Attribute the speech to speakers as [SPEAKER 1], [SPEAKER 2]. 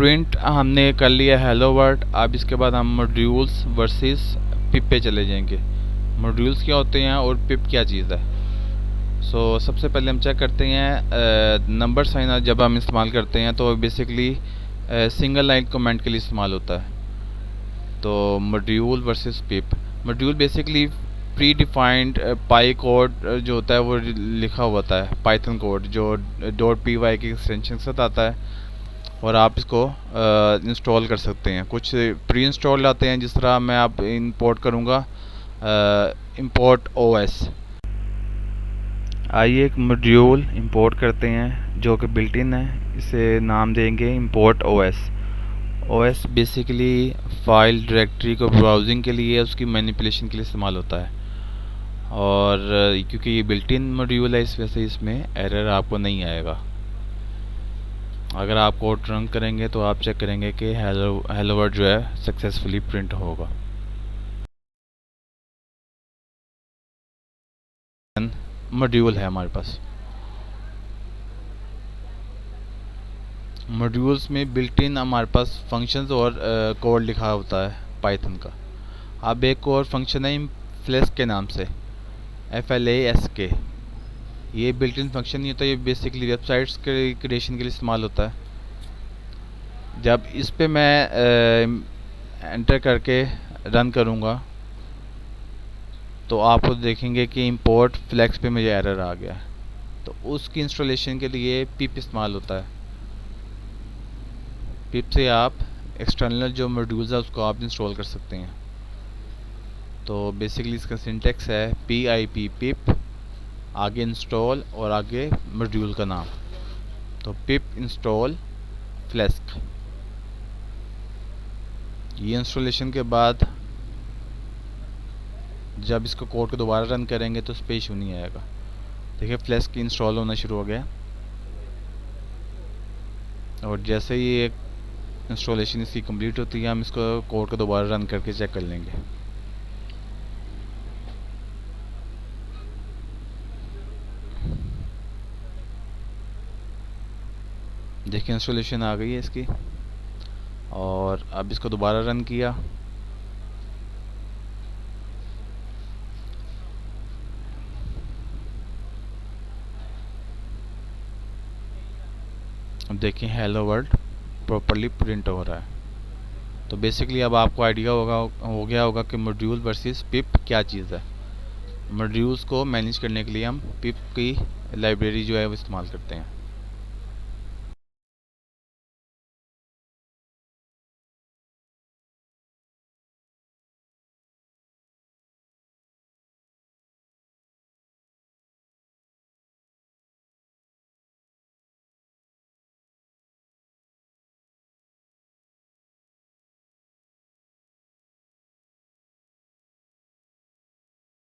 [SPEAKER 1] Print हमने कर लिया हेलो वर्ल्ड। अब इसके बाद हम मॉड्यूल्स वर्सेस पिप पे चले जाएंगे। मॉड्यूल्स क्या होते हैं और पिप क्या चीज़ है। सबसे पहले हम चेक करते हैं नंबर साइन जब हम इस्तेमाल करते हैं तो बेसिकली सिंगल लाइन कमेंट के लिए इस्तेमाल होता है। तो मॉड्यूल वर्सेस पिप, मॉड्यूल बेसिकली प्री डिफाइंड पाई कोड जो होता है वो लिखा हुआ होता है, पाइथन कोड जो .py की एक्सटेंशन के साथ आता है और आप इसको इंस्टॉल कर सकते हैं। कुछ प्री इंस्टॉल आते हैं, जिस तरह मैं आप इंपोर्ट करूँगा इंपोर्ट ओएस। आइए एक मॉड्यूल इंपोर्ट करते हैं जो कि बिल्ट इन है, इसे नाम देंगे import OS. OS basically file directory को ब्राउजिंग के लिए, उसकी मैनिपुलेशन के लिए इस्तेमाल होता है। और क्योंकि ये बिल्ट इन मॉड्यूल है इस वजह से इसमें एरर आपको नहीं आएगा। अगर आप कोड रन करेंगे तो आप चेक करेंगे कि हेलो वर्ल्ड जो है सक्सेसफुली प्रिंट होगा। मॉड्यूल है हमारे पास। मॉड्यूल्स में बिल्ट इन हमारे पास फंक्शंस और कोड लिखा होता है पाइथन का। अब एक और फंक्शन है फ्लेस्क के नाम से, FLASK। ये बिल्ट इन फंक्शन नहीं होता, ये बेसिकली वेबसाइट्स के क्रिएशन के लिए इस्तेमाल होता है। जब इस पे मैं एंटर करके रन करूँगा तो आप देखेंगे कि इंपोर्ट फ्लेक्स पे मुझे एरर आ गया। तो उसकी इंस्टॉलेशन के लिए पिप इस्तेमाल होता है। पिप से आप एक्सटर्नल जो मॉड्यूल्स है उसको आप इंस्टॉल कर सकते हैं। तो बेसिकली इसका सिंटेक्स है PIP पिप, आगे इंस्टॉल और आगे मॉड्यूल का नाम। तो पिप इंस्टॉल फ्लेस्क। ये इंस्टॉलेशन के बाद जब इसको कोड को दोबारा रन करेंगे तो इस पे इशू नहीं आएगा। देखिए फ्लेस्क इंस्टॉल होना शुरू हो गया और जैसे ही एक इंस्टॉलेशन इसकी कंप्लीट होती है हम इसको कोड को दोबारा रन करके चेक कर लेंगे। देखिए इंस्टॉलेशन आ गई है इसकी और अब इसको दोबारा रन किया। अब देखिए हेलो वर्ल्ड प्रॉपर्ली प्रिंट हो रहा है। तो बेसिकली अब आपको आइडिया हो गया होगा कि मॉड्यूल वर्सेस पिप क्या चीज़ है। मॉड्यूल्स को मैनेज करने के लिए हम पिप की लाइब्रेरी जो है वो इस्तेमाल करते हैं।